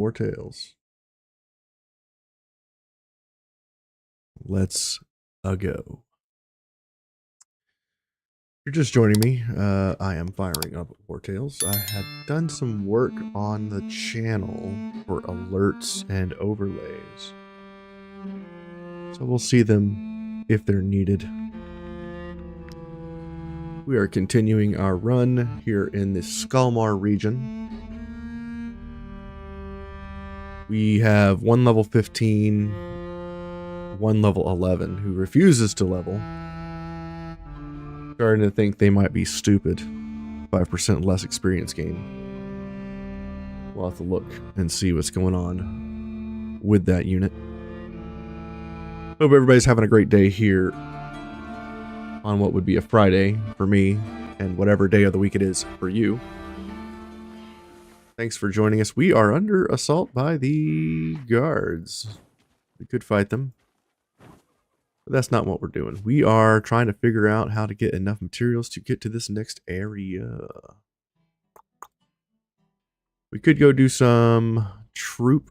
Wartales. Let's go. If you're just joining me, I am firing up Wartales. I had done some work on the channel for alerts and overlays, so we'll see them if they're needed. We are continuing our run here in the Skalmar region. We have one level 15, one level 11 who refuses to level. Starting to think they might be stupid. 5% less experience gain. We'll have to look and see what's going on with that unit. Hope everybody's having a great day here on what would be a Friday for me, and whatever day of the week it is for you. Thanks for joining us. We are under assault by the guards. We could fight them, but that's not what we're doing. We are trying to figure out how to get enough materials to get to this next area. We could go do some troop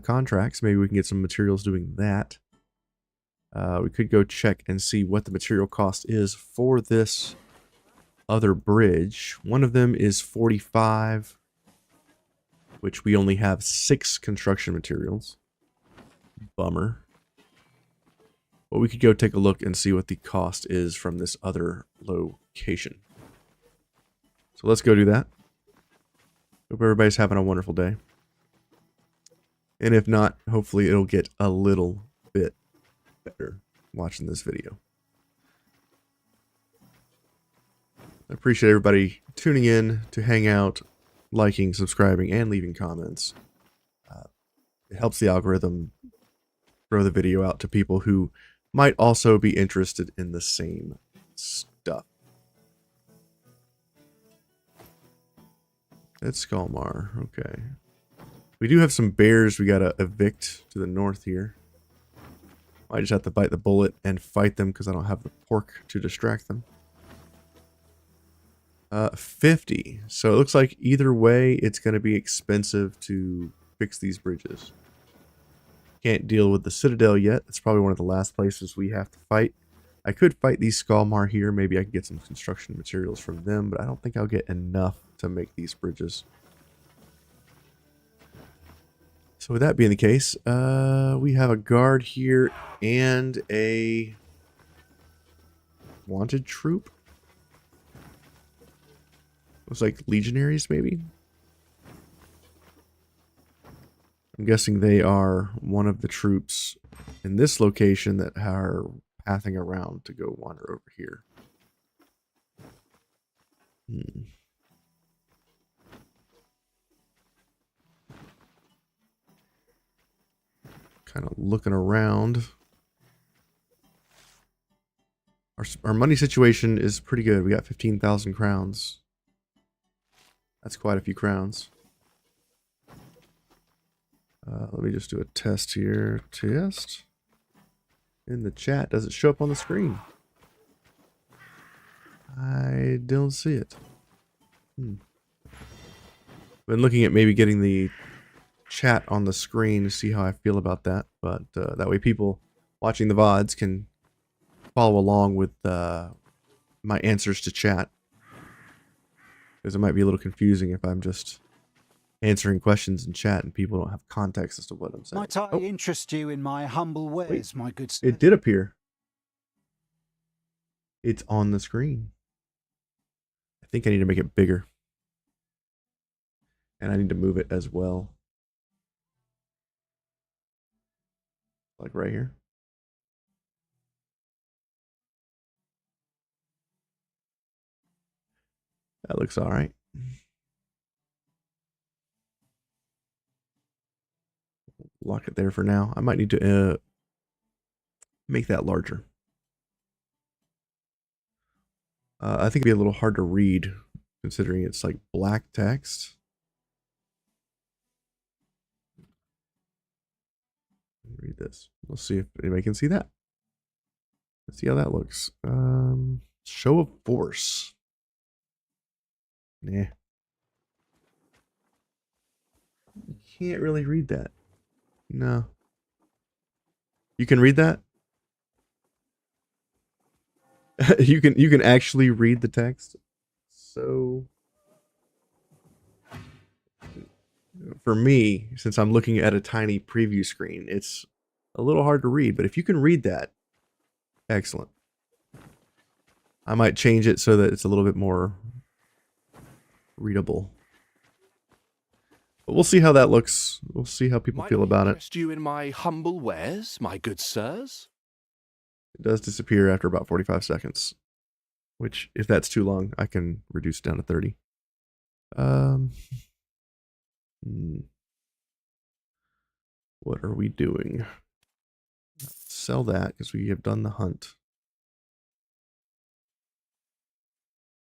contracts. Maybe we can get some materials doing that. We could go check and see what the material cost is for this other bridge. One of them is 45, which we only have 6 construction materials. Bummer. But we could go take a look and see what the cost is from this other location. So let's go do that. Hope everybody's having a wonderful day. And if not, hopefully it'll get a little bit better watching this video. I appreciate everybody tuning in to hang out, liking, subscribing, and leaving comments. It helps the algorithm throw the video out to people who might also be interested in the same stuff. That's Skalmar. Okay. We do have some bears we gotta evict to the north here. I just have to bite the bullet and fight them because I don't have the pork to distract them. 50. So it looks like either way it's going to be expensive to fix these bridges. Can't deal with the Citadel yet. It's probably one of the last places we have to fight. I could fight these Skalmar here. Maybe I can get some construction materials from them, but I don't think I'll get enough to make these bridges. So with that being the case, we have a guard here and a wanted troop. Looks like legionaries, maybe? I'm guessing they are one of the troops in this location that are pathing around to go wander over here. Kind of looking around. Our money situation is pretty good. We got 15,000 crowns. That's quite a few crowns. Let me just do a test here. Test. In the chat. Does it show up on the screen? I don't see it. Been looking at maybe getting the chat on the screen to see how I feel about that. But that way people watching the VODs can follow along with my answers to chat. Because it might be a little confusing if I'm just answering questions in chat and people don't have context as to what I'm saying. Might I interest you in my humble ways, my good sir? It did appear. It's on the screen. I think I need to make it bigger. And I need to move it as well. Like right here. That looks all right. Lock it there for now. I might need to make that larger. I think it'd be a little hard to read considering it's like black text. Read this. Let's see if anybody can see that. Let's see how that looks. Show of force. Nah. can't really read that. No. You can read that? you can actually read the text. So for me, since I'm looking at a tiny preview screen, it's a little hard to read, but if you can read that, excellent. I might change it so that it's a little bit more readable. But we'll see how that looks. We'll see how people feel about it. Interest you in my humble wares, my good sirs? It does disappear after about 45 seconds, which, if that's too long, I can reduce it down to 30. What are we doing? Sell that because we have done the hunt.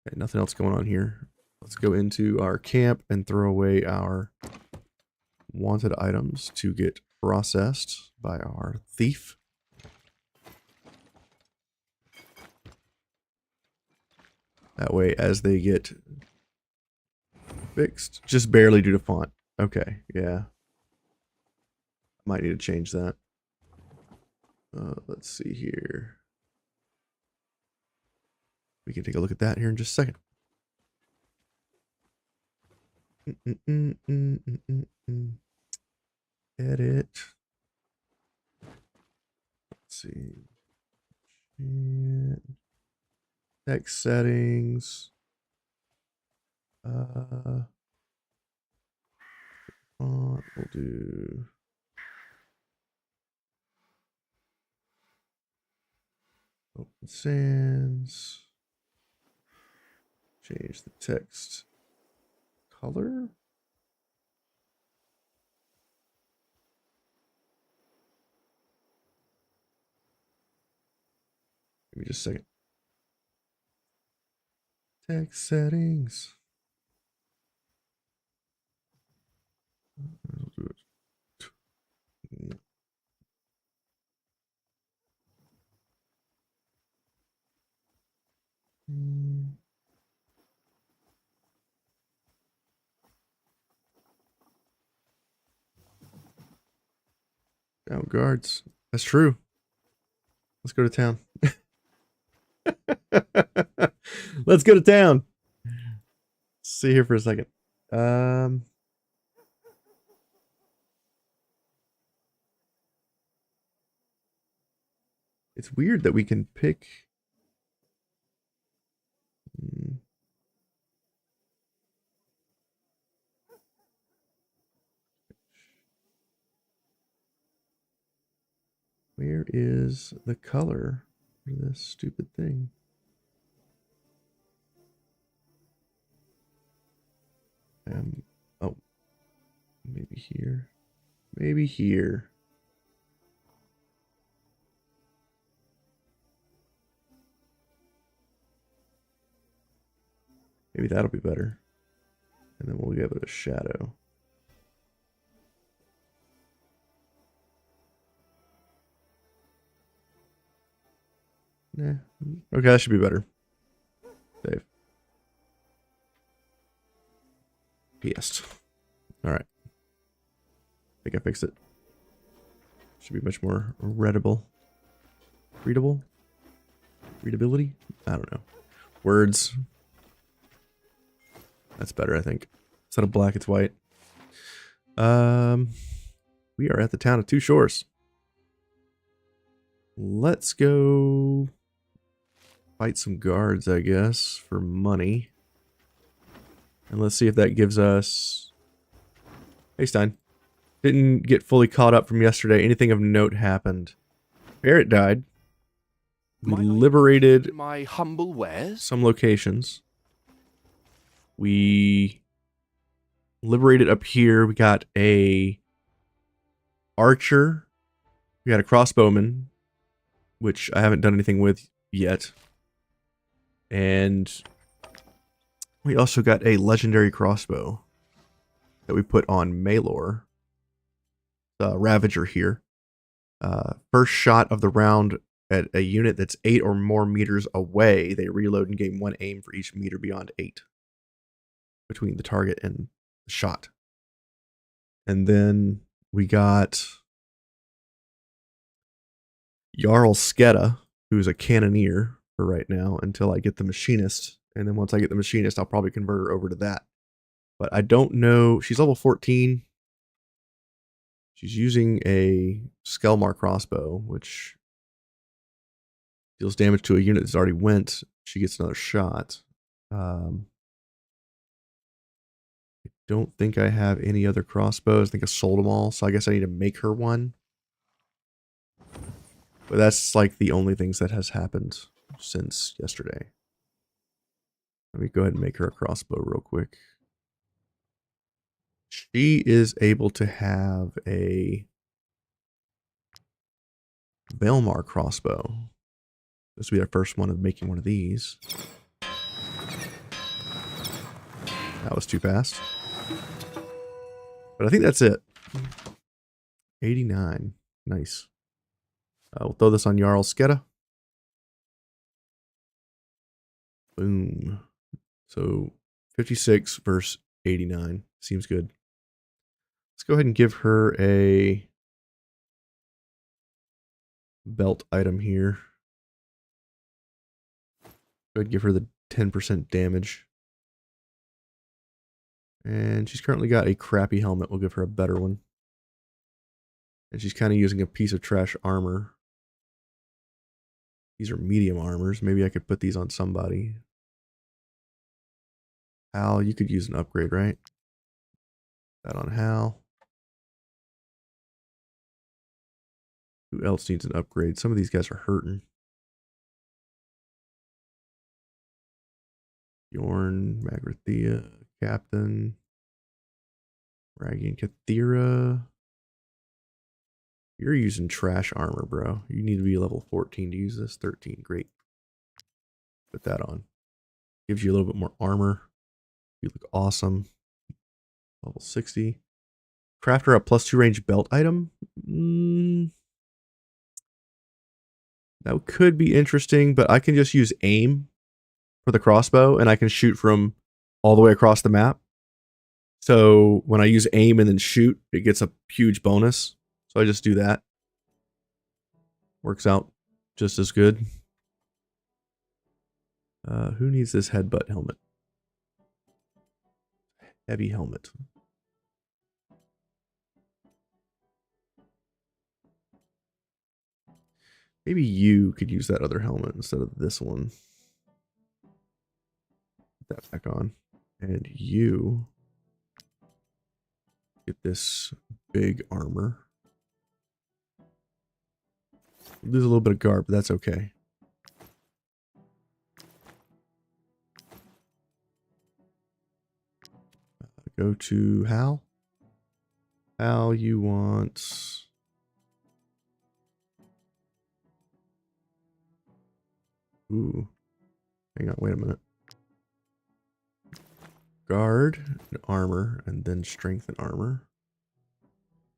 Okay, nothing else going on here. Let's go into our camp and throw away our wanted items to get processed by our thief. That way, as they get fixed, just barely due to font. Okay, yeah. Might need to change that. Let's see here. We can take a look at that here in just a second. Edit. Let's see. Text settings. We'll do. Open Sans. Change the text color. Give me just a second. Text settings. I'll do it. Down guards. That's true. Let's go to town. Let's go to town. See here for a second. It's weird that we can pick. Where is the color for this stupid thing? Oh, maybe here. Maybe here. Maybe that'll be better. And then we'll give it a shadow. Nah. Okay, that should be better. Save. Yes. Alright. I think I fixed it. Should be much more readable. Readable? Readability? I don't know. Words. That's better, I think. Instead of black, it's white. We are at the town of Two Shores. Let's go fight some guards, I guess, for money. And let's see if that gives us... Hey, Stein. Didn't get fully caught up from yesterday. Anything of note happened. Barrett died. We liberated my humble wares. Some locations. We liberated up here. We got a archer. We got a crossbowman, which I haven't done anything with yet. And we also got a legendary crossbow that we put on Maelor. The Ravager here. First shot of the round at a unit that's 8 or more meters away, they reload and gain 1 aim for each meter beyond 8 between the target and the shot. And then we got Jarl Skeda, who's a cannoneer for right now until I get the machinist. And then once I get the machinist, I'll probably convert her over to that. But I don't know. She's level 14. She's using a Skelmar crossbow, which deals damage to a unit that's already went. She gets another shot. I don't think I have any other crossbows. I think I sold them all, so I guess I need to make her one. But that's like the only things that has happened since yesterday. Let me go ahead and make her a crossbow real quick. She is able to have a Velmar crossbow. This will be our first one of making one of these. That was too fast. But I think that's it. 89. Nice. We'll throw this on Jarl Skeda. Boom. So 56 versus 89. Seems good. Let's go ahead and give her a belt item here. Go ahead and give her the 10% damage. And she's currently got a crappy helmet. We'll give her a better one. And she's kind of using a piece of trash armor. These are medium armors. Maybe I could put these on somebody. Hal, you could use an upgrade, right? That on Hal. Who else needs an upgrade? Some of these guys are hurting. Bjorn, Magrathea, Captain, Raggy and Kathira. You're using trash armor, bro. You need to be level 14 to use this. 13, great. Put that on. Gives you a little bit more armor. You look awesome. Level 60. Craft her a +2 range belt item. That could be interesting, but I can just use aim for the crossbow, and I can shoot from all the way across the map. So when I use aim and then shoot, it gets a huge bonus. So I just do that. Works out just as good. Who needs this headbutt helmet? Heavy helmet. Maybe you could use that other helmet instead of this one. Put that back on. And you get this big armor. Lose a little bit of guard, but that's okay. Go to Hal. Hal, you want... Ooh. Hang on, wait a minute. Guard, and armor, and then strength and armor.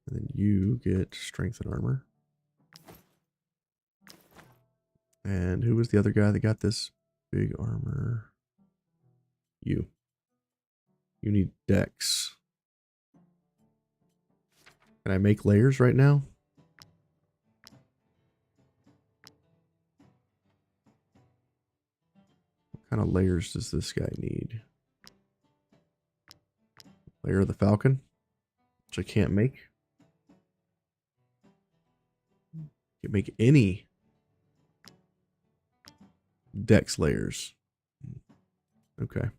And then you get strength and armor. And who was the other guy that got this big armor? You. You need dex. Can I make layers right now? What kind of layers does this guy need? Layer of the Falcon, which I can't make. Can't make any dex layers. Okay.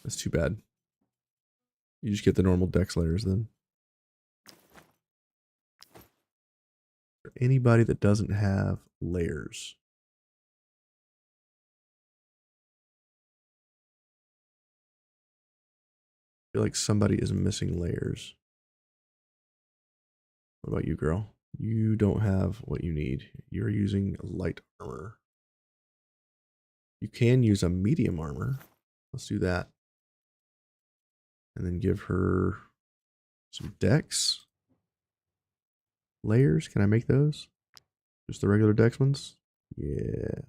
That's too bad. You just get the normal dex layers then. Is there anybody that doesn't have layers? I feel like somebody is missing layers. What about you, girl? You don't have what you need. You're using light armor. You can use a medium armor. Let's do that. And then give her some dex layers. Can I make those? Just the regular dex ones? Yeah.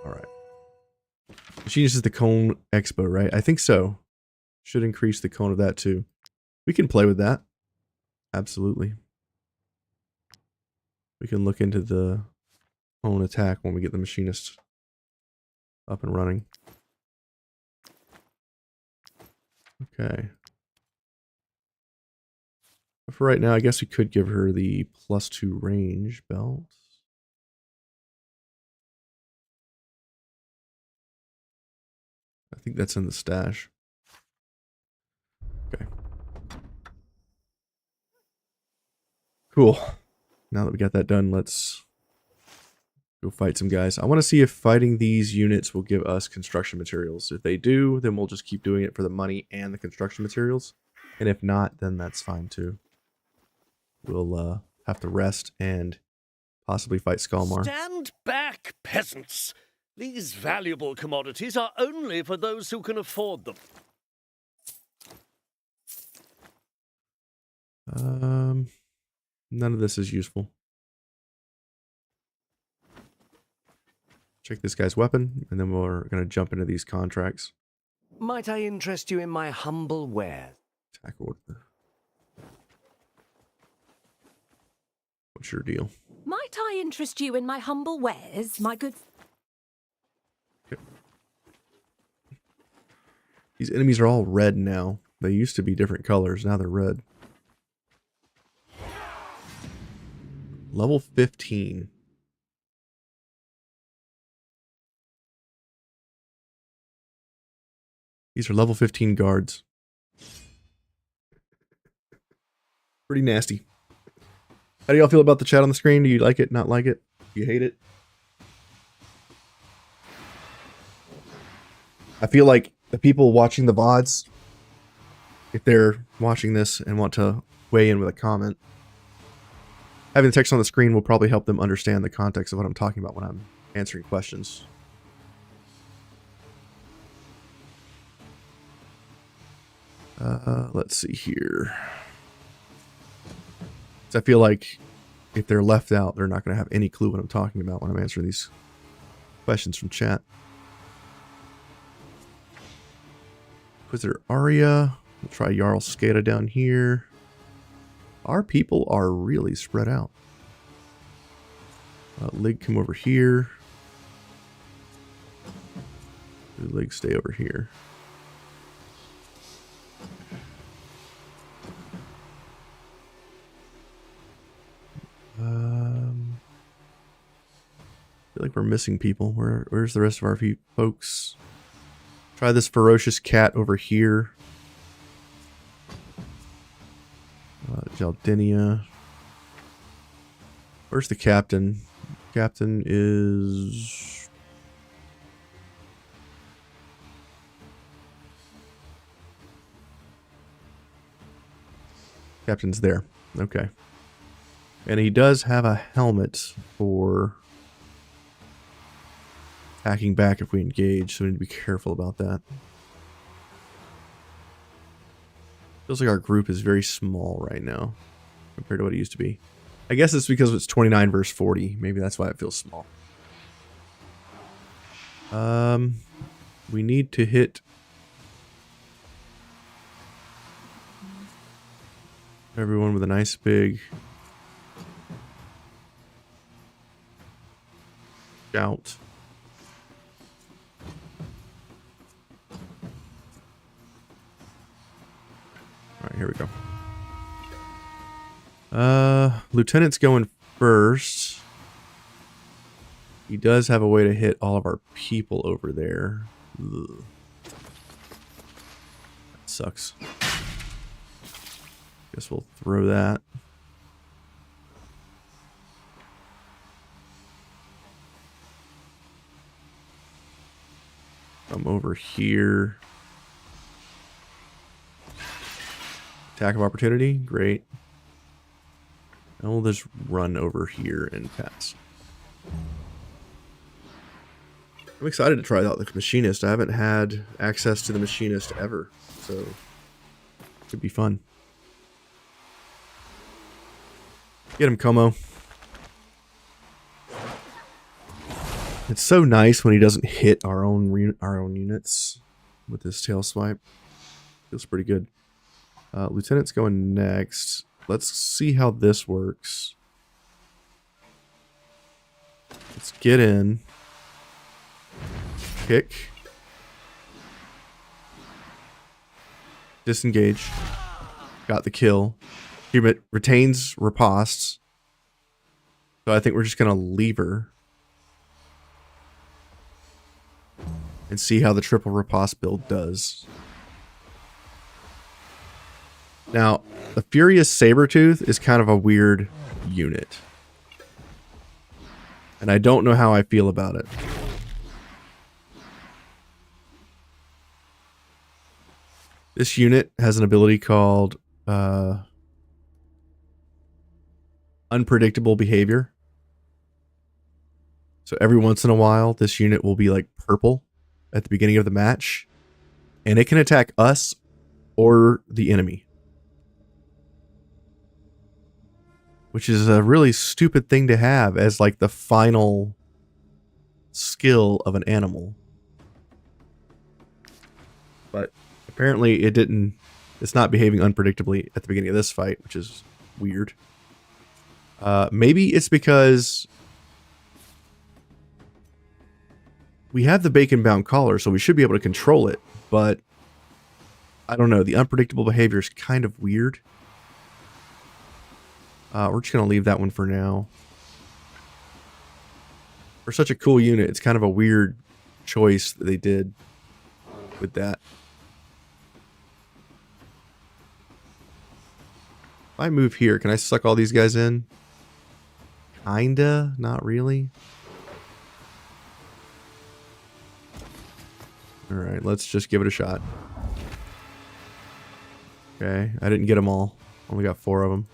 All right. She uses the Cone Expo, right? I think so. Should increase the cone of that too. We can play with that. Absolutely. We can look into the cone attack when we get the machinist up and running. Okay. But for right now, I guess we could give her the +2 range belt. I think that's in the stash. Okay. Cool. Now that we got that done, let's go fight some guys. I want to see if fighting these units will give us construction materials. If they do, then we'll just keep doing it for the money and the construction materials. And if not, then that's fine too. We'll have to rest and possibly fight Skalmar. Stand back, peasants! These valuable commodities are only for those who can afford them. None of this is useful. Check this guy's weapon, and then we're going to jump into these contracts. Might I interest you in my humble wares? Attack order. What's your deal? Might I interest you in my humble wares, my good... Okay. These enemies are all red now. They used to be different colors, now they're red. Level 15. These are level 15 guards. Pretty nasty. How do y'all feel about the chat on the screen? Do you like it, not like it? Do you hate it? I feel like the people watching the VODs, if they're watching this and want to weigh in with a comment, having the text on the screen will probably help them understand the context of what I'm talking about when I'm answering questions. Let's see here. So I feel like if they're left out, they're not going to have any clue what I'm talking about when I'm answering these questions from chat. Inquisitor Arya. We'll try Jarl Skada down here. Our people are really spread out. Lig, come over here. Lig, stay over here. I feel like we're missing people. Where's the rest of our folks? Try this ferocious cat over here. Jaldinia. Where's the captain? Captain is... Captain's there. Okay. And he does have a helmet for hacking back if we engage, so we need to be careful about that. Feels like our group is very small right now compared to what it used to be. I guess it's because it's 29 versus 40. Maybe that's why it feels small. We need to hit everyone with a nice big shout. Alright, here we go. Lieutenant's going first. He does have a way to hit all of our people over there. Ugh. That sucks. Guess we'll throw that. Come over here. Attack of opportunity, great. And we'll just run over here and pass. I'm excited to try out the machinist. I haven't had access to the machinist ever, so it could be fun. Get him, Como. It's so nice when he doesn't hit our own units with his tail swipe. Feels pretty good. Lieutenant's going next. Let's see how this works. Let's get in. Kick. Disengage. Got the kill. It retains ripostes. So I think we're just going to leave her. And see how the triple riposte build does. Now, the Furious Sabretooth is kind of a weird unit. And I don't know how I feel about it. This unit has an ability called Unpredictable Behavior. So every once in a while, this unit will be like purple at the beginning of the match. And it can attack us or the enemy. Which is a really stupid thing to have as like the final skill of an animal. But apparently it's not behaving unpredictably at the beginning of this fight, which is weird. Maybe it's because we have the bacon-bound collar, so we should be able to control it, but I don't know. The unpredictable behavior is kind of weird. We're just going to leave that one for now. For such a cool unit, it's kind of a weird choice that they did with that. If I move here, can I suck all these guys in? Kinda, not really. Alright, let's just give it a shot. Okay, I didn't get them all. Only got 4 of them.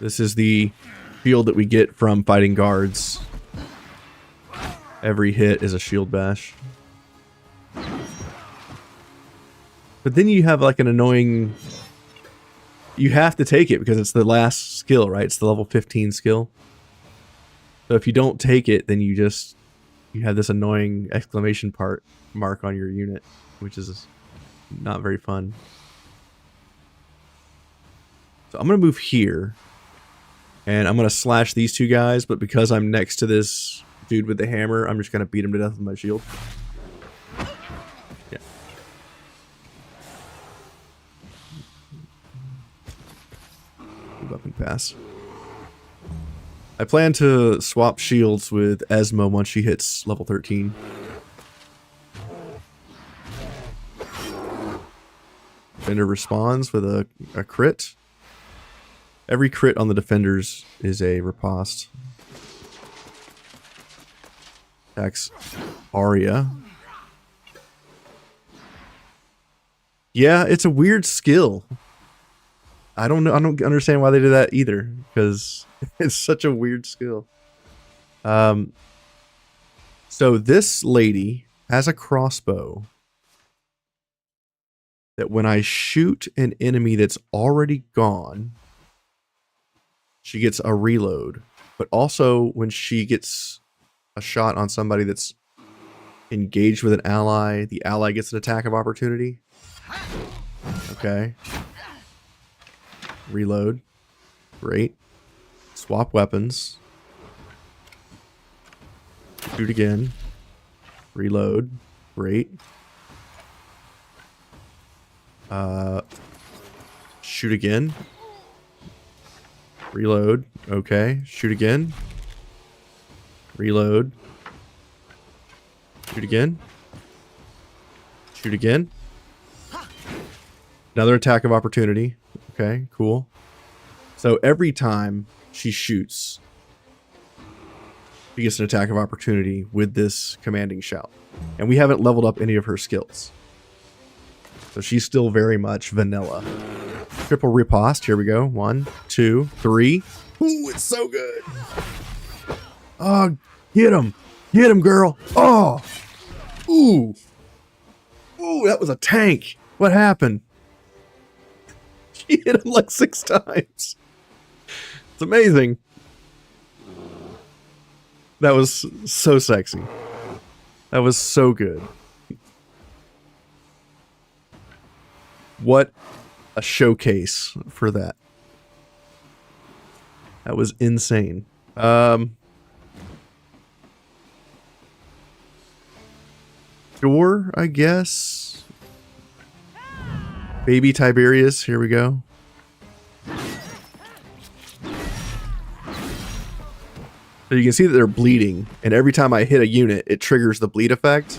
This is the shield that we get from fighting guards. Every hit is a shield bash. But then you have like an annoying... You have to take it because it's the last skill, right? It's the level 15 skill. So if you don't take it, then you have this annoying exclamation mark on your unit, which is not very fun. So I'm going to move here. And I'm going to slash these 2 guys, but because I'm next to this dude with the hammer, I'm just going to beat him to death with my shield. Yeah. Move up and pass. I plan to swap shields with Esmo once she hits level 13. Defender responds with a crit. Every crit on the defenders is a riposte. Attacks Arya. Yeah, it's a weird skill. I don't know. I don't understand why they did that either, because it's such a weird skill. So this lady has a crossbow that when I shoot an enemy that's already gone, she gets a reload. But also when she gets a shot on somebody that's engaged with an ally, the ally gets an attack of opportunity. Okay. Reload. Great. Swap weapons. Shoot again. Reload. Great. Shoot again. Reload. Okay. Shoot again. Reload. Shoot again. Shoot again. Another attack of opportunity. Okay, cool. So every time she shoots, she gets an attack of opportunity with this commanding shout. And we haven't leveled up any of her skills. So she's still very much vanilla. Triple riposte. Here we go. 1, 2, 3. Ooh, it's so good. Oh, get him. Get him, girl. Oh. Ooh. Ooh, that was a tank. What happened? She hit him like 6 times. It's amazing. That was so sexy. That was so good. What a showcase for that. That was insane. Sure, I guess. Baby Tiberius, here we go. So you can see that they're bleeding, and every time I hit a unit, it triggers the bleed effect.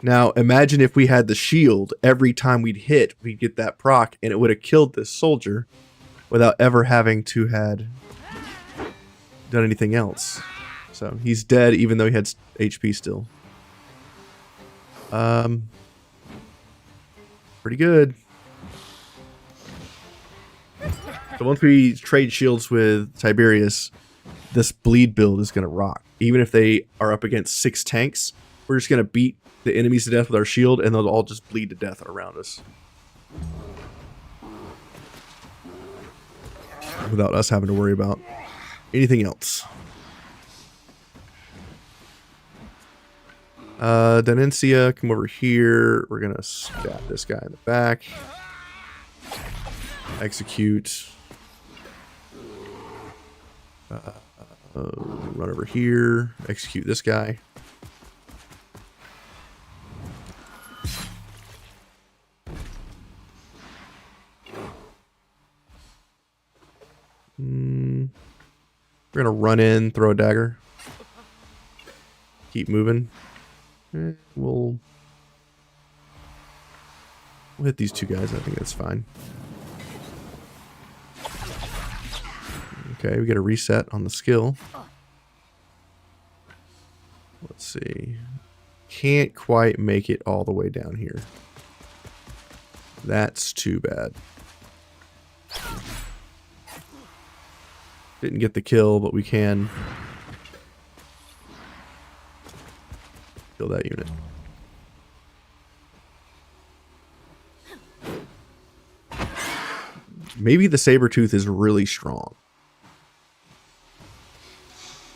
Now, imagine if we had the shield, every time we'd hit, we'd get that proc, and it would have killed this soldier without ever having to had done anything else. So he's dead, even though he had HP still. Pretty good. So once we trade shields with Tiberius, this bleed build is going to rock. Even if they are up against 6 tanks, we're just going to beat the enemies to death with our shield, and they'll all just bleed to death around us. Without us having to worry about anything else. Denencia, come over here. We're going to stab this guy in the back. Execute. Run over here. Execute this guy. We're going to run in, throw a dagger. Keep moving. We'll hit these two guys. I think that's fine. Okay, we get a reset on the skill. Let's see. Can't quite make it all the way down here. That's too bad. Didn't get the kill, but we can kill that unit. Maybe the Sabertooth is really strong.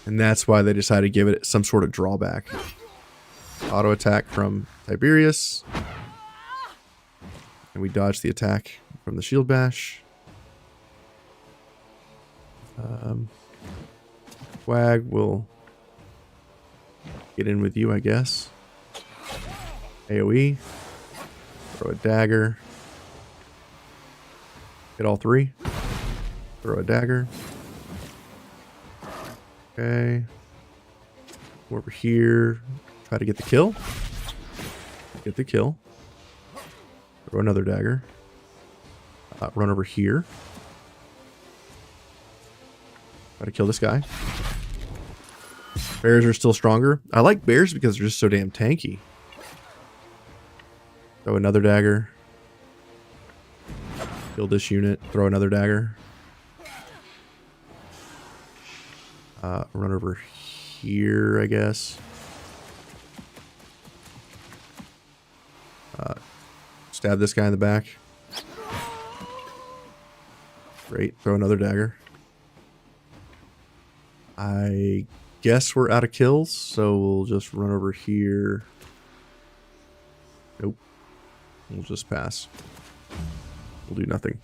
And that's why they decided to give it some sort of drawback. Auto attack from Tiberius. And we dodge the attack from the shield bash. Wag will get in with you, I guess. AoE. Throw a dagger. Hit all 3. Throw a dagger. Okay. Go over here. Try to get the kill. Get the kill. Throw another dagger. Run over here. Try to kill this guy. Bears are still stronger. I like bears because they're just so damn tanky. Throw another dagger. Kill this unit. Throw another dagger. Run over here, I guess. Stab this guy in the back. Great. Throw another dagger. I guess we're out of kills, so we'll just run over here. Nope. We'll just pass. We'll do nothing.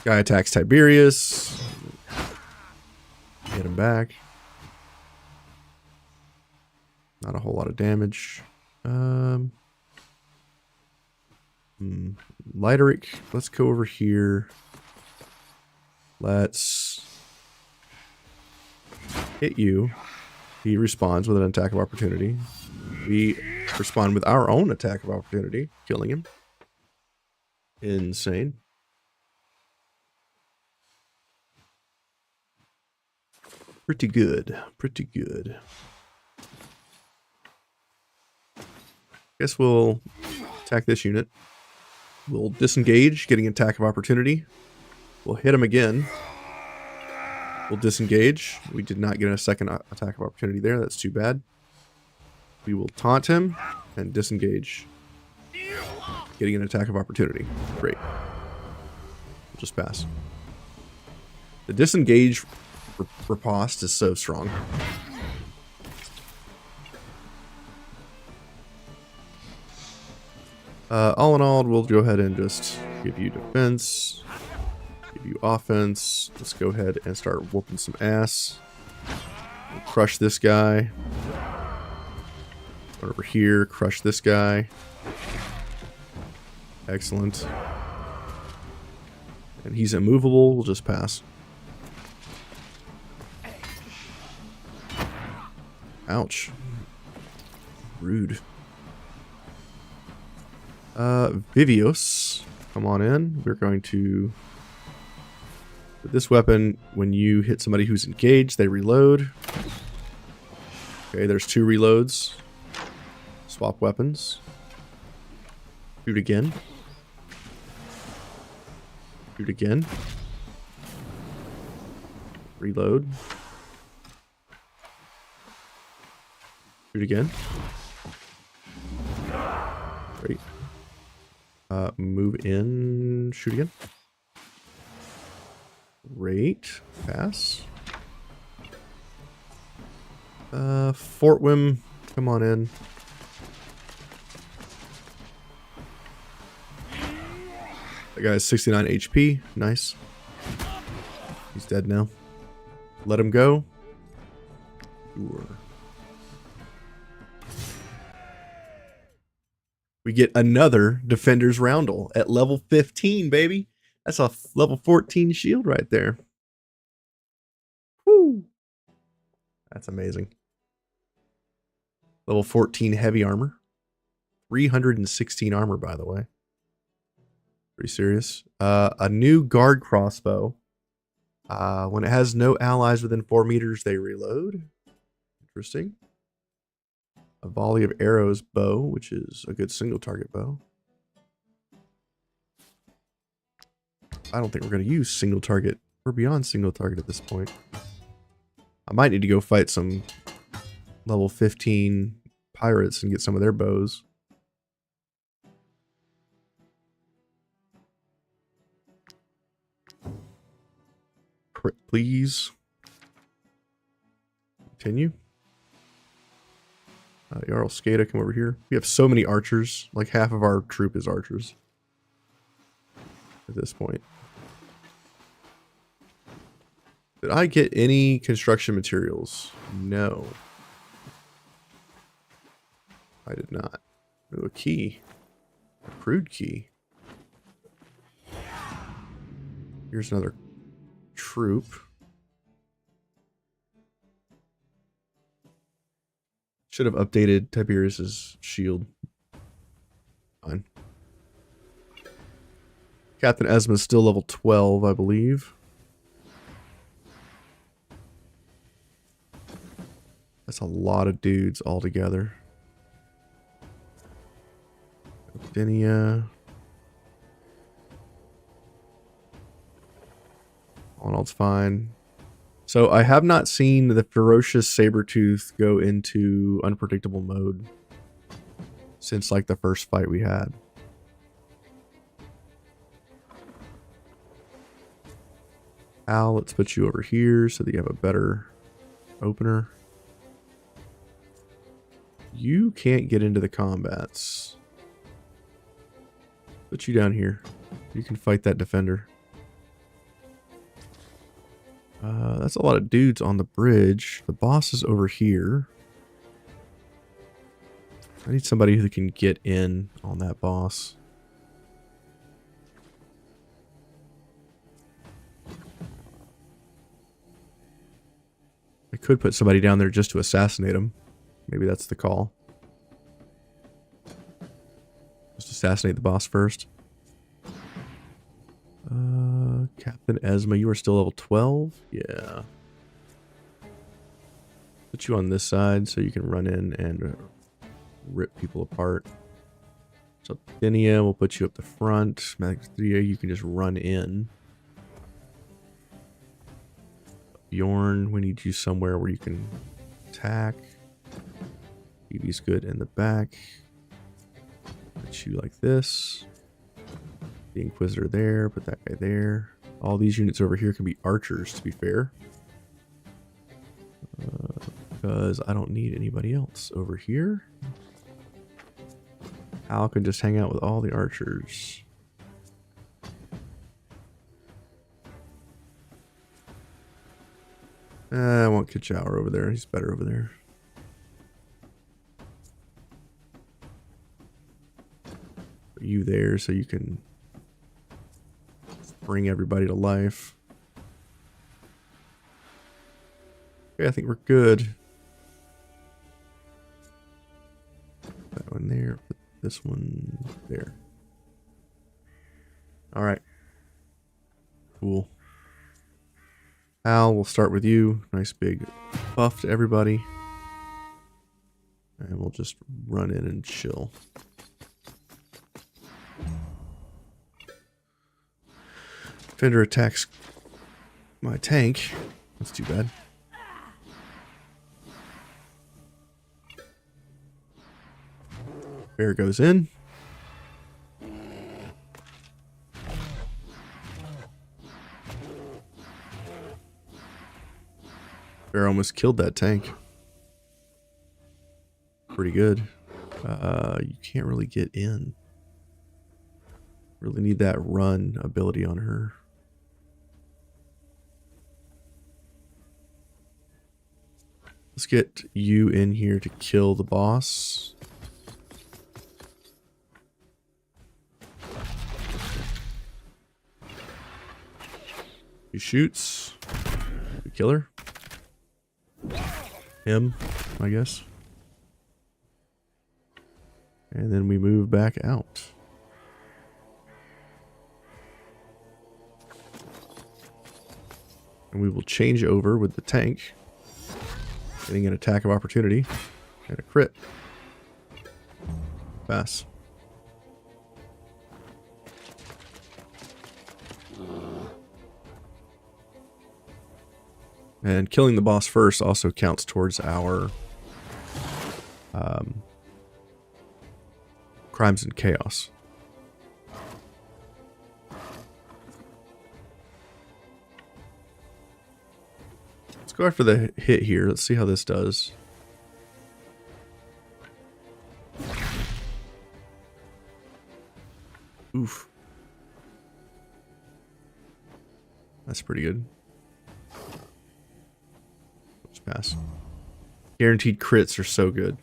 Guy attacks Tiberius. Get him back. Not a whole lot of damage. Lighteric, let's go over here. Let's hit you. He responds with an attack of opportunity. We respond with our own attack of opportunity, killing him. Insane. Pretty good. Pretty good. Guess we'll attack this unit. We'll disengage, getting an attack of opportunity. We'll hit him again. We'll disengage. We did not get a second attack of opportunity there. That's too bad. We will taunt him and disengage. Getting an attack of opportunity. Great. We'll just pass. The disengage riposte is so strong. All in all, we'll go ahead and just give you defense, give you offense. Let's go ahead and start whooping some ass. We'll crush this guy. Run over here, crush this guy. Excellent. And he's immovable, we'll just pass. Ouch. Rude. Vivios, come on in. We're going to... With this weapon, when you hit somebody who's engaged, they reload. Okay, there's 2 reloads. Swap weapons. Shoot again. Shoot again. Reload. Shoot again. Great. Move in. Shoot again. Great. Pass. Fort Whim, come on in. That guy has 69 HP. Nice. He's dead now. Let him go. Sure. We get another Defender's Roundel at level 15, baby. That's a level 14 shield right there. Woo! That's amazing. Level 14 heavy armor. 316 armor, by the way. Pretty serious. A new guard crossbow. When it has no allies within 4 meters, they reload. Interesting. A volley of arrows bow, which is a good single target bow. I don't think we're going to use single target. We're beyond single target at this point. I might need to go fight some level 15 pirates and get some of their bows. Crit, please. Continue. Jarl Skada, come over here. We have so many archers. Like half of our troop is archers at this point. Did I get any construction materials? No. I did not. Ooh, a key. A crude key. Here's another troop. Should have updated Tiberius's shield. Fine. Captain Esma is still level 12, I believe. That's a lot of dudes all together. Dinia. All else fine. So I have not seen the ferocious Sabretooth go into unpredictable mode since like the first fight we had. Al, let's put you over here so that you have a better opener. You can't get into the combats. Put you down here. You can fight that defender. That's a lot of dudes on the bridge. The boss is over here. I need somebody who can get in on that boss. I could put somebody down there just to assassinate him. Maybe that's the call. Just assassinate the boss first. Captain Esma, you are still level 12? Yeah. Put you on this side so you can run in and rip people apart. So Dinia, we'll put you up the front. Magtheria, you can just run in. Bjorn, we need you somewhere where you can attack. Evie's good in the back. Put you like this. The Inquisitor there, put that guy there. All these units over here can be archers, to be fair. Because I don't need anybody else over here. Al can just hang out with all the archers. I want Kachower over there. He's better over there. Put you there so you can bring everybody to life. Okay, I think we're good. Put that one there. Put this one there. All right. Cool. Al, we'll start with you. Nice big buff to everybody. And we'll just run in and chill. Defender attacks my tank. That's too bad. Bear goes in. Bear almost killed that tank. Pretty good. You can't really get in. Really need that run ability on her. Let's get you in here to kill the boss. He shoots. We kill her. Him, I guess. And then we move back out. And we will change over with the tank. Getting an attack of opportunity. And a crit. Pass. And killing the boss first also counts towards our crimes and chaos. Let's go after the hit here. Let's see how this does. Oof. That's pretty good. Pass. Guaranteed crits are so good.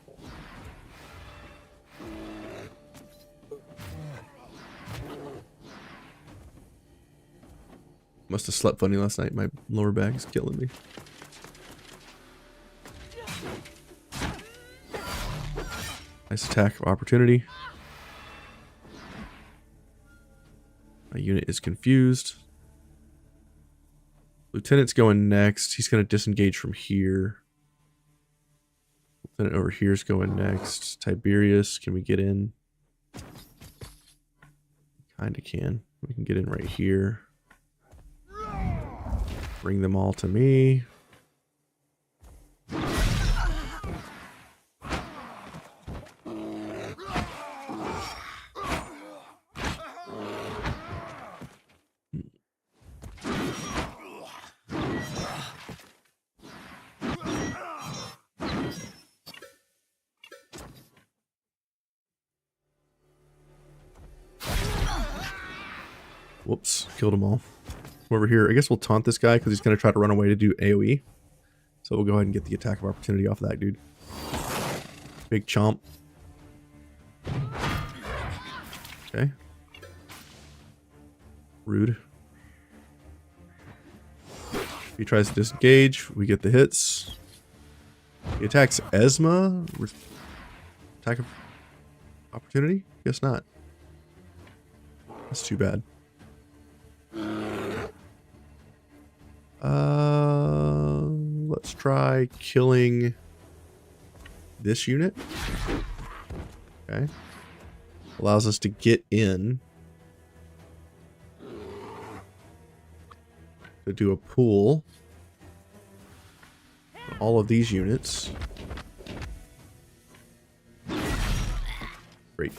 Must have slept funny last night. My lower back is killing me. Nice attack of opportunity. My unit is confused. Lieutenant's going next. He's going to disengage from here. Lieutenant over here is going next. Tiberius, can we get in? Kinda can. We can get in right here. Bring them all to me. Whoops, killed them all. Over here, I guess we'll taunt this guy because he's going to try to run away to do AoE. So we'll go ahead and get the attack of opportunity off of that dude. Big chomp. Okay. Rude. If he tries to disengage, we get the hits. He attacks Esma. Attack of opportunity? Guess not. That's too bad. Let's try killing this unit. Okay. Allows us to get in to do a pull on all of these units. Great.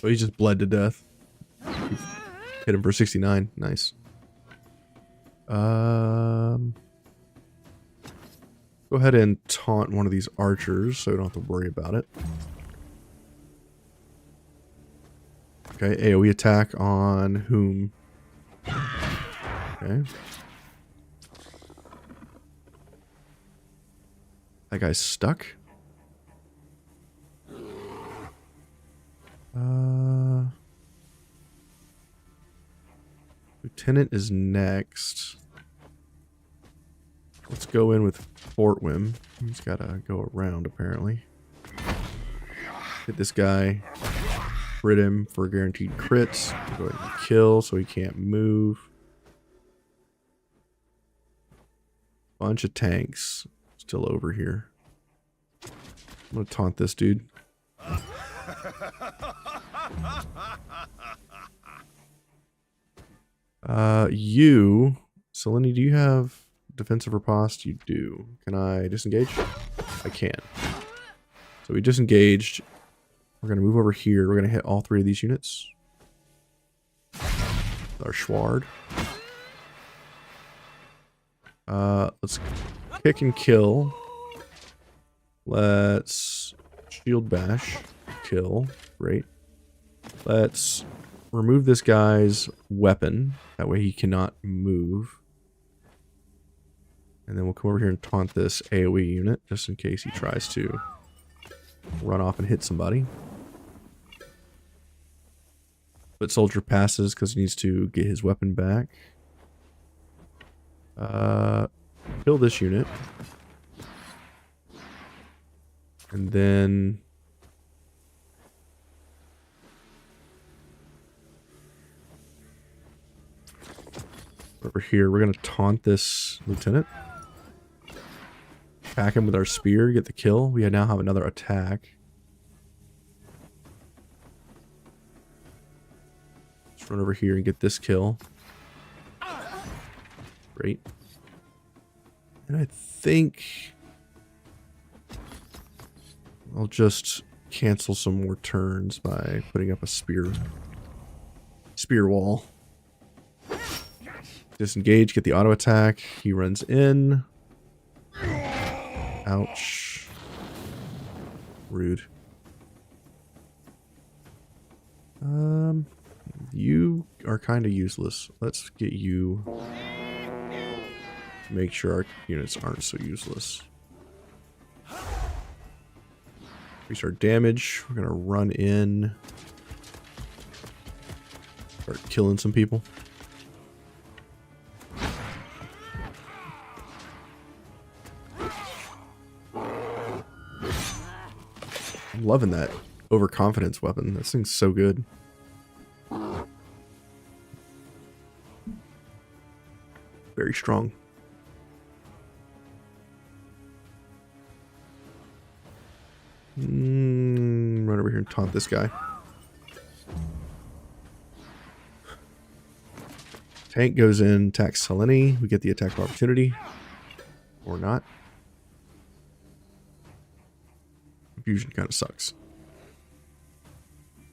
Oh, he just bled to death. Hit him for 69. Nice. Go ahead and taunt one of these archers so we don't have to worry about it. Okay, AoE attack on whom? Okay. That guy's stuck. Lieutenant is next. Let's go in with Fort Whim. He's gotta go around apparently. Hit this guy. Crit him for guaranteed crits. Go ahead and kill so he can't move. Bunch of tanks still over here. I'm gonna taunt this dude. You, Selene, do you have defensive riposte? You do. Can I disengage? I can. So we disengaged. We're going to move over here. We're going to hit all three of these units. With our Schward. Let's kick and kill. Let's shield bash. Kill. Great. Let's remove this guy's weapon. That way he cannot move. And then we'll come over here and taunt this AoE unit, just in case he tries to run off and hit somebody. But soldier passes because he needs to get his weapon back. Kill this unit. And then over here, we're going to taunt this lieutenant. Attack him with our spear, get the kill. We now have another attack. Let's run over here and get this kill. Great. And I think I'll just cancel some more turns by putting up a spear wall. Disengage, get the auto attack. He runs in. Ouch. Rude. You are kind of useless. Let's get you to make sure our units aren't so useless. Increase our damage. We're gonna run in. Start killing some people. I'm loving that overconfidence weapon. This thing's so good. Very strong. Run over here and taunt this guy. Tank goes in, attacks Selene. We get the attack of opportunity. Or not. Confusion kind of sucks.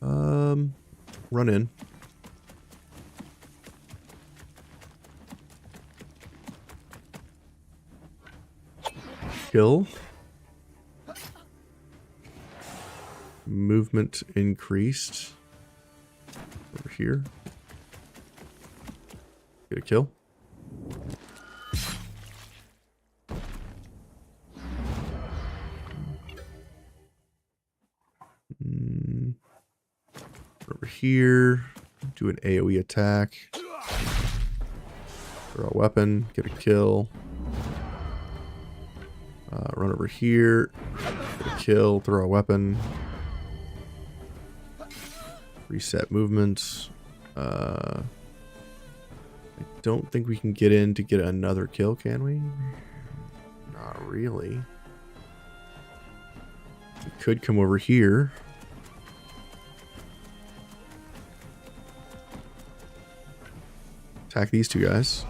Run in. Kill. Movement increased. Over here. Get a kill. Over here. Do an AoE attack. Throw a weapon. Get a kill. Run over here. Get a kill. Throw a weapon. Reset movement. I don't think we can get in to get another kill, can we? Not really. We could come over here. Attack these two guys.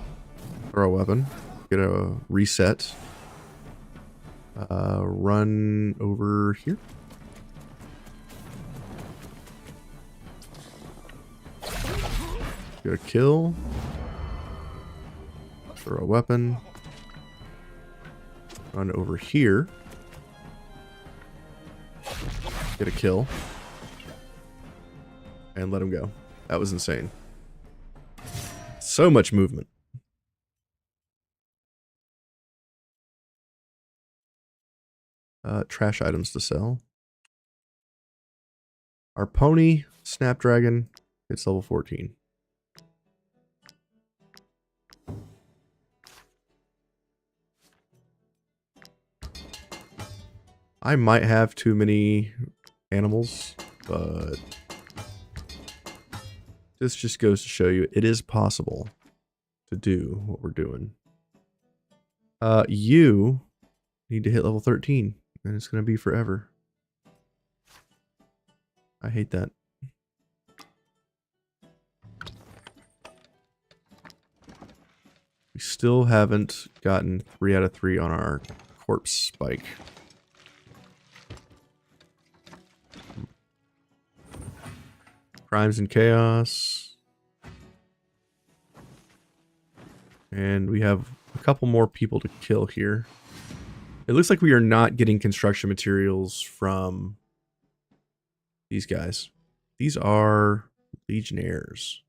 Throw a weapon. Get a reset. Run over here. Get a kill. Throw a weapon. Run over here. Get a kill. And let him go. That was insane. So much movement. Trash items to sell. Our pony, Snapdragon, it's level 14. I might have too many animals, but this just goes to show you it is possible to do what we're doing. You need to hit level 13, and it's going to be forever. I hate that. We still haven't gotten 3 out of 3 on our corpse spike. Crimes and chaos. And we have a couple more people to kill here. It looks like we are not getting construction materials from these guys. These are legionnaires.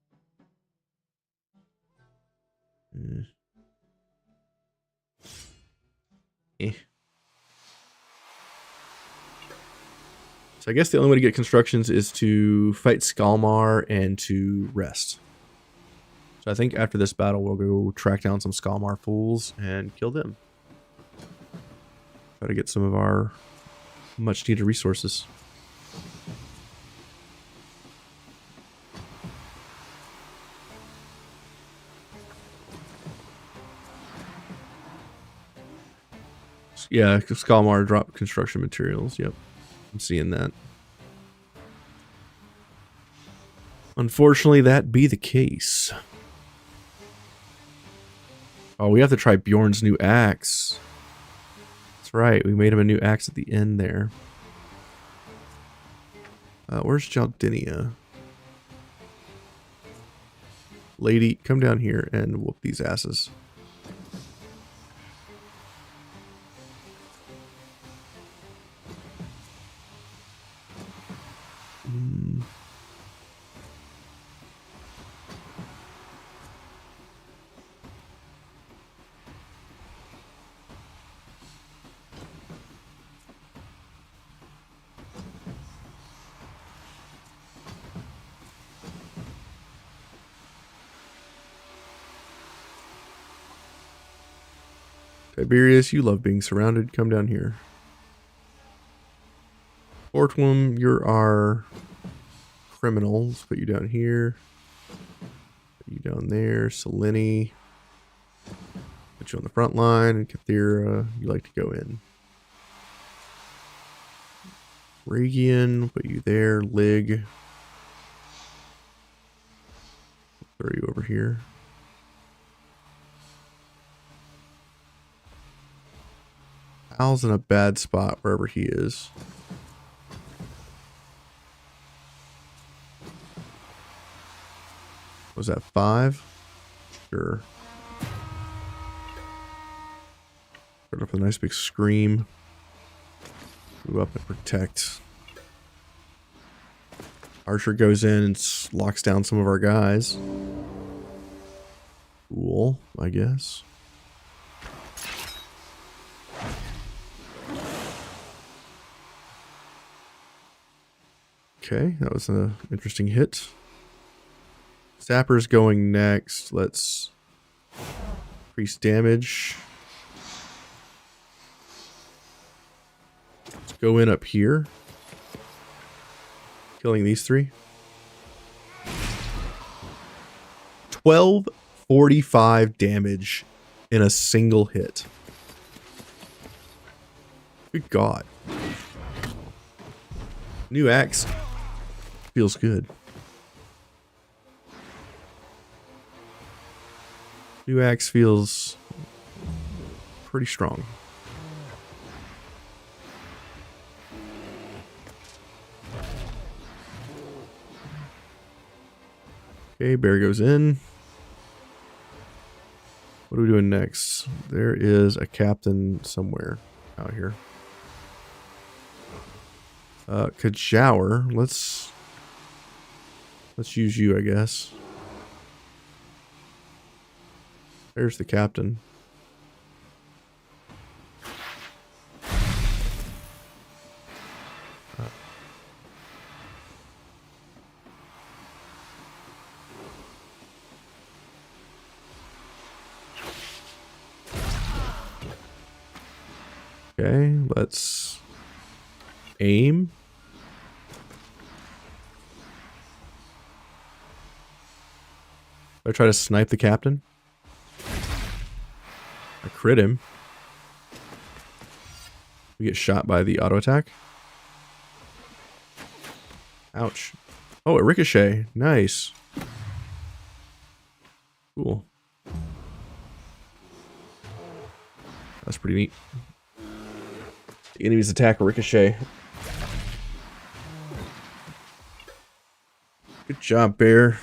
So I guess the only way to get constructions is to fight Skalmar and to rest. So I think after this battle, we'll go track down some Skalmar fools and kill them. Try to get some of our much needed resources. Yeah, Skalmar drop construction materials. Yep, I'm seeing that. Unfortunately, that be the case. Oh, we have to try Bjorn's new axe. That's right, we made him a new axe at the end there. Where's Jaldinia? Lady, come down here and whoop these asses. Tiberius, you love being surrounded. Come down here. Ortwim, you're our criminal. Let's put you down here. Put you down there. Selene. Put you on the front line. And Kathira, you like to go in. Regian, put you there. Lig. Throw you over here. Al's in a bad spot wherever he is. Was that 5? Sure. Start off with a nice big scream. Move up and protect. Archer goes in and locks down some of our guys. Cool, I guess. Okay, that was an interesting hit. Sapper's going next. Let's increase damage. Let's go in up here. Killing these 3. 1245 damage in a single hit. Good God. New axe. Feels good. New axe feels pretty strong. Okay, bear goes in. What are we doing next? There is a captain somewhere out here. Kajower. Let's use you, I guess. There's the captain. Okay, let's aim. I try to snipe the captain. I crit him. We get shot by the auto attack. Ouch. Oh, a ricochet. Nice. Cool. That's pretty neat. The enemies attack a ricochet. Good job, Bear.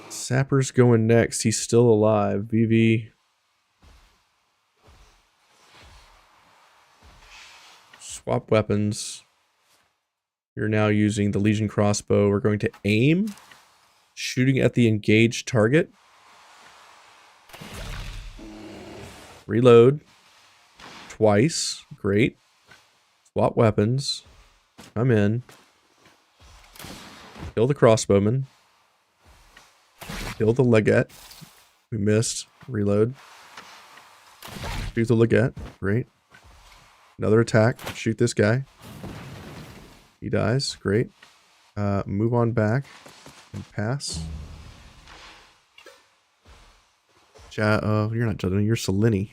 Sapper's going next. He's still alive. VV. Swap weapons. You're now using the Legion crossbow. We're going to aim. Shooting at the engaged target. Reload. Twice. Great. Swap weapons. Come in. Kill the crossbowman. Kill the legate. We missed. Reload. Shoot the legate. Great. Another attack. Shoot this guy. He dies. Great. Move on back. And pass. Oh, you're not Judging. You're Selene.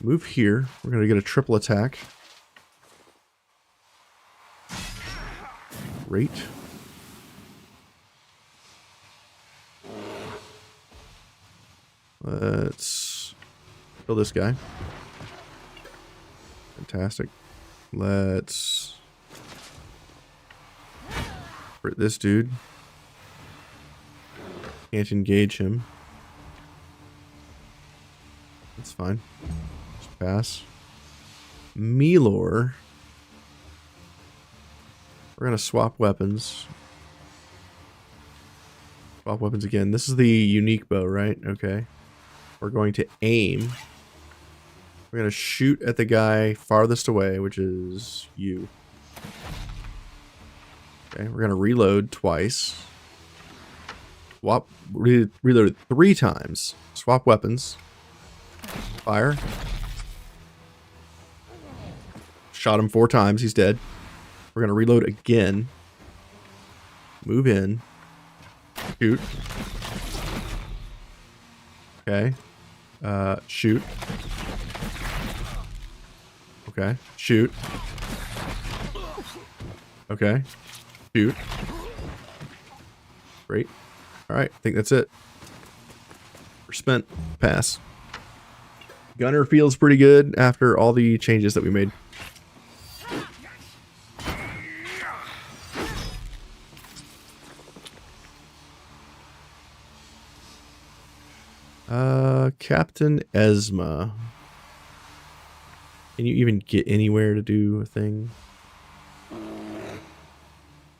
Move here. We're going to get a triple attack. Great. Let's kill this guy. Fantastic. Let's crit this dude. Can't engage him. That's fine. Just pass. Melor. We're going to swap weapons. Swap weapons again. This is the unique bow, right? Okay. We're going to aim. We're going to shoot at the guy farthest away, which is you. Okay, we're going to reload twice. Swap, reload 3 times. Swap weapons. Fire. Shot him 4 times. He's dead. We're going to reload again. Move in. Shoot. Okay. Shoot. Okay. Shoot. Okay. Shoot. Great. Alright, I think that's it. We're spent. Pass. Gunner feels pretty good after all the changes that we made. Captain Esma. Can you even get anywhere to do a thing?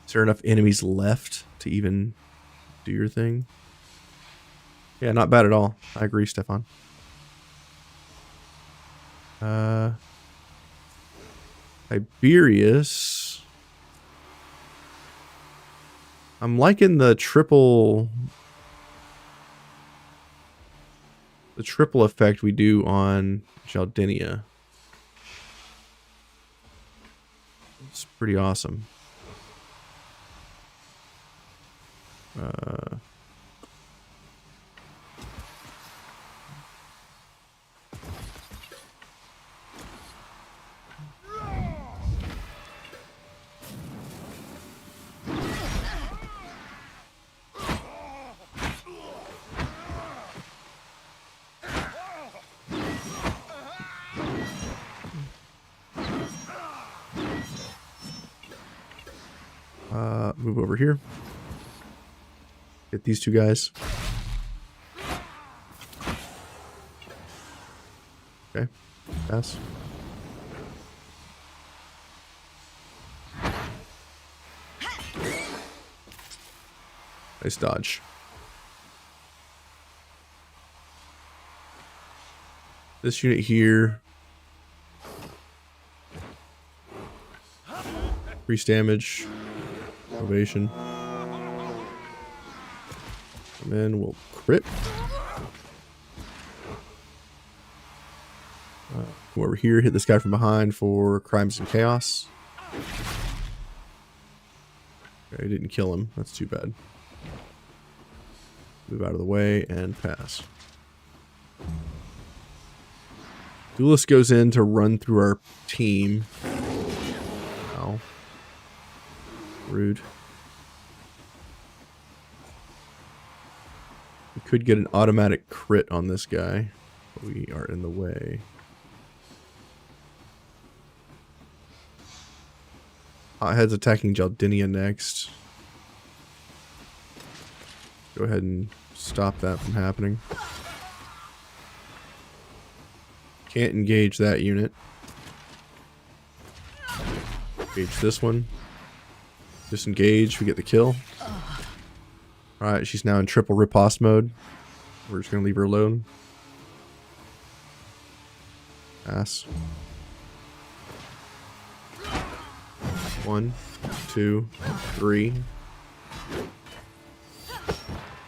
Is there enough enemies left to even do your thing? Yeah, not bad at all. I agree, Stefan. Tiberius. I'm liking the triple effect we do on Jaldinia. It's pretty awesome. Move over here. Get these two guys. Okay, pass. Nice dodge. This unit here. Increase damage. Ovation. And then we'll crit. Come over here, hit this guy from behind for crimes and chaos. Okay, didn't kill him. That's too bad. Move out of the way and pass. Duelist goes in to run through our team. Ow. Rude. We could get an automatic crit on this guy, but we are in the way. Hothead's attacking Jaldinia next. Go ahead and stop that from happening. Can't engage that unit. Engage this one. Disengage, we get the kill. Alright, she's now in triple riposte mode. We're just gonna leave her alone. Pass. 1, 2, 3,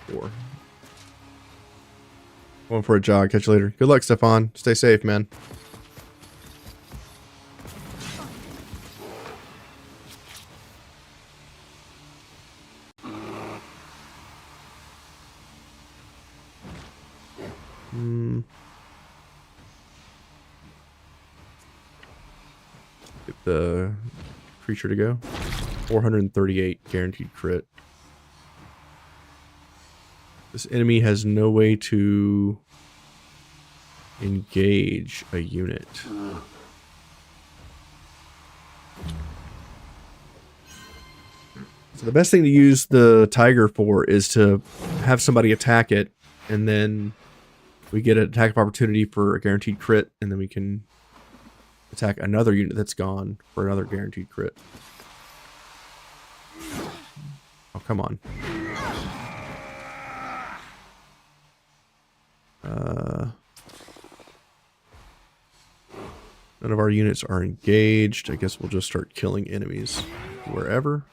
4. Going for a jog. Catch you later. Good luck, Stefan. Stay safe, man. Get the creature to go. 438 guaranteed crit. This enemy has no way to engage a unit. So the best thing to use the tiger for is to have somebody attack it, and then we get an attack of opportunity for a guaranteed crit, and then we can attack another unit that's gone for another guaranteed crit. Oh, come on. None of our units are engaged. I guess we'll just start killing enemies wherever.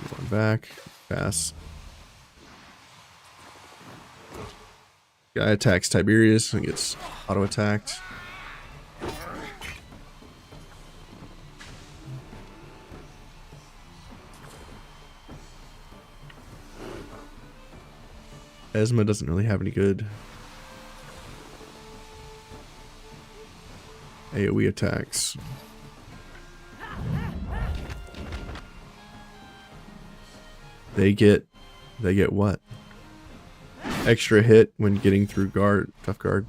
Move on back. Pass. Guy attacks Tiberius and gets auto-attacked. Esma doesn't really have any good AoE attacks. They get what? Extra hit when getting through guard, tough guard.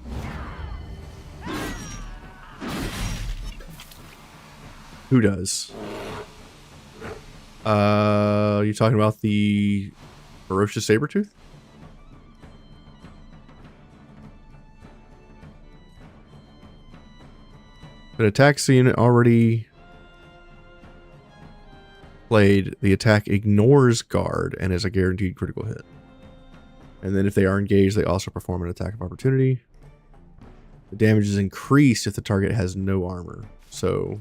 Who does? You talking about the ferocious Sabretooth? But attacks the unit already played, the attack ignores guard and is a guaranteed critical hit. And then if they are engaged, they also perform an attack of opportunity. The damage is increased if the target has no armor. So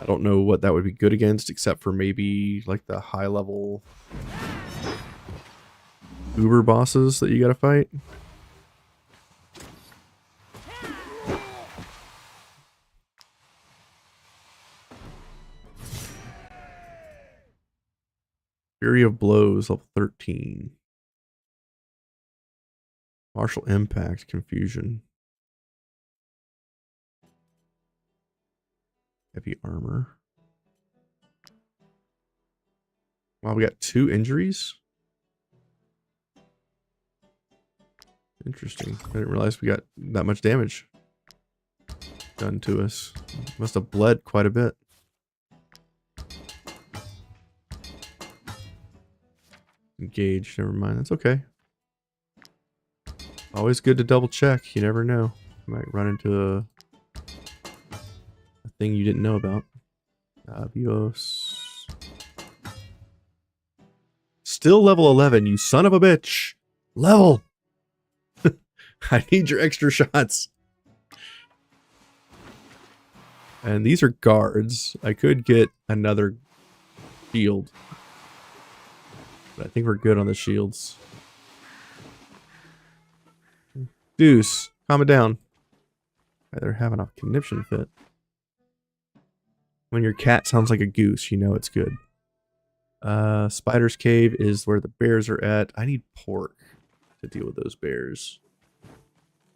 I don't know what that would be good against, except for maybe like the high level uber bosses that you gotta fight. Fury of Blows, level 13. Martial Impact, Confusion. Heavy Armor. Wow, we got 2 injuries? Interesting. I didn't realize we got that much damage. done to us. Must have bled quite a bit. Engaged, never mind. That's okay. Always good to double check. You never know. You might run into a thing you didn't know about. Vios. Still level 11, you son of a bitch. Level. I need your extra shots. And these are guards. I could get another shield. But I think we're good on the shields. Deuce, calm it down. They're having a conniption fit. When your cat sounds like a goose, you know it's good. Spider's Cave is where the bears are at. I need pork to deal with those bears.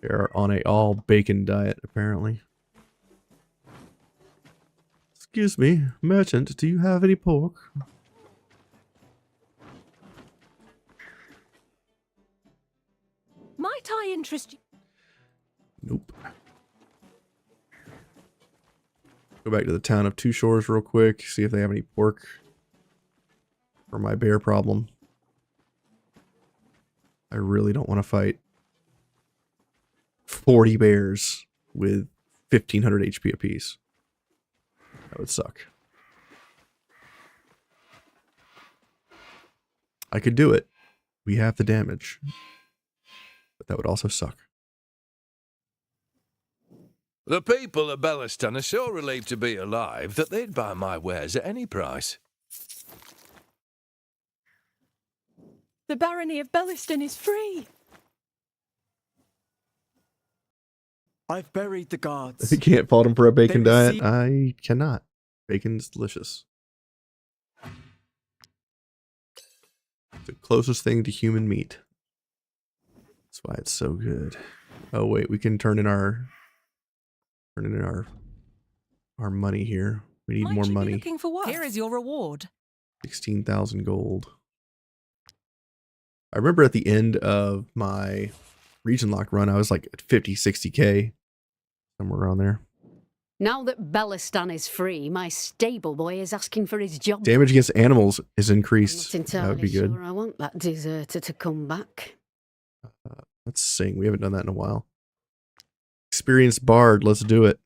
They are on a all bacon diet, apparently. Excuse me, merchant, do you have any pork? Might I interest you? Nope. Go back to the town of Two Shores real quick, see if they have any pork for my bear problem. I really don't want to fight 40 bears with 1500 HP apiece. That would suck. I could do it. We have the damage. But that would also suck. The people of Belliston are so relieved to be alive that they'd buy my wares at any price. The barony of Belliston is free. I've buried the I guards. can't fault him for a bacon They diet. receive- I cannot. Bacon's delicious. It's the closest thing to human meat. That's why it's so good. Oh wait, we can turn in our money here. We need Might more you be money. looking for what? Here is your reward. 16,000 gold. I remember at the end of my region lock run, I was like at 50, 60k. Somewhere around there. Now that Belliston is free, my stable boy is asking for his job. Damage against animals is I'm increased. not That would entirely be good. sure I want that deserter to come back. Let's sing. We haven't done that in a while. Experienced bard. Let's do it.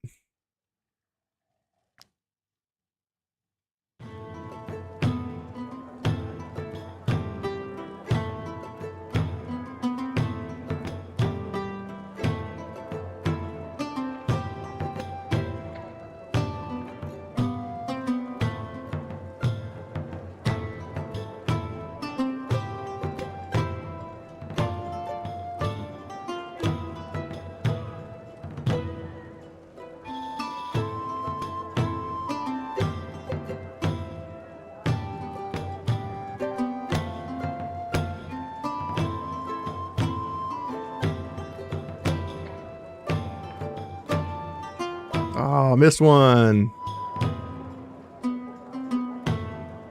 Oh, missed one.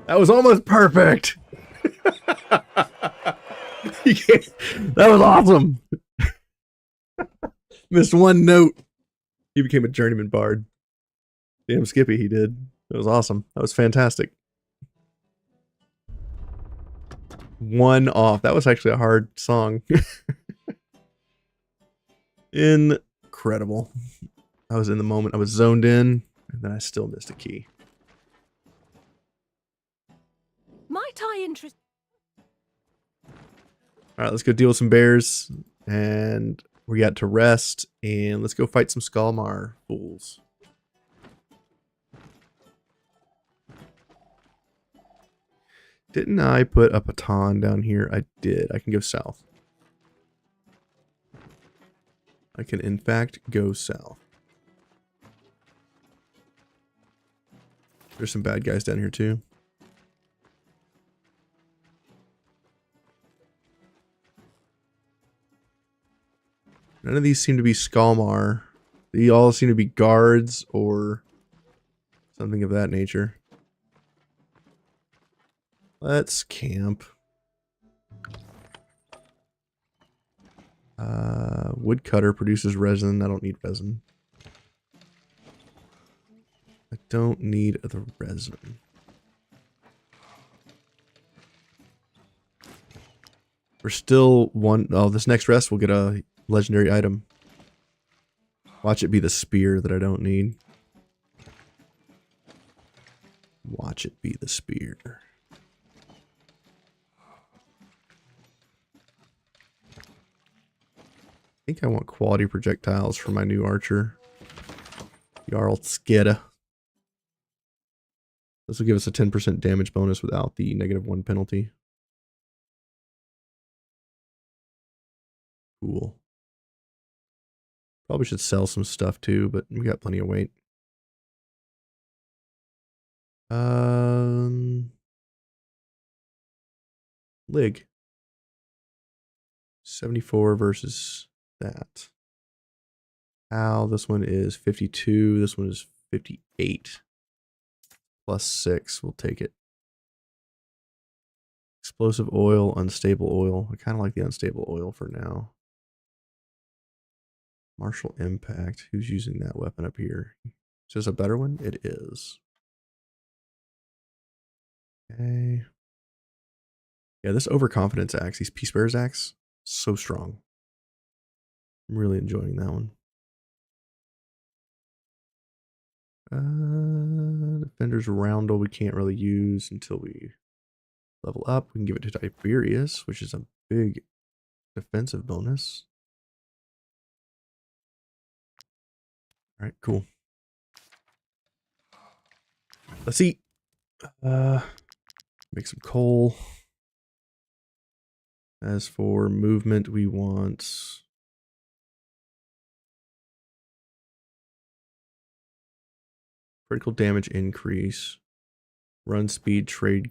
That was almost perfect. You can't- that was awesome. Missed one note. He became a journeyman bard. Damn Skippy, he did. That was awesome. That was fantastic. One off. That was actually a hard song. Incredible. I was in the moment. I was zoned in, and then I still missed a key. Might I interest? All right, let's go deal with some bears, and we got to rest, and let's go fight some Skalmar fools. Didn't I put a baton down here? I did. I can go south. I can, in fact, go south. There's some bad guys down here, too. None of these seem to be Skalmar. They all seem to be guards or something of that nature. Let's camp. Woodcutter produces resin. I don't need resin. don't need the resin. We're still one. Oh, this next rest we'll get a legendary item. Watch it be the spear that I don't need. Watch it be the spear. I think I want quality projectiles for my new archer. Jarl Skeda. This will give us a 10% damage bonus without the -1 penalty. Cool. Probably should sell some stuff too, but we got plenty of weight. Lig. 74 versus that. Ow, this one is 52. This one is 58. +6. We'll take it. Explosive oil, unstable oil. I kind of like the unstable oil for now. Martial impact. Who's using that weapon up here? Is this a better one? It is. Okay. Yeah, this overconfidence axe, these Peace Bearers axe, so strong. I'm really enjoying that one. Defender's Roundel we can't really use until we level up. We can give it to Tiberius, which is a big defensive bonus. All right, cool. Let's eat. Make some coal. As for movement, we want critical damage increase, run speed, trade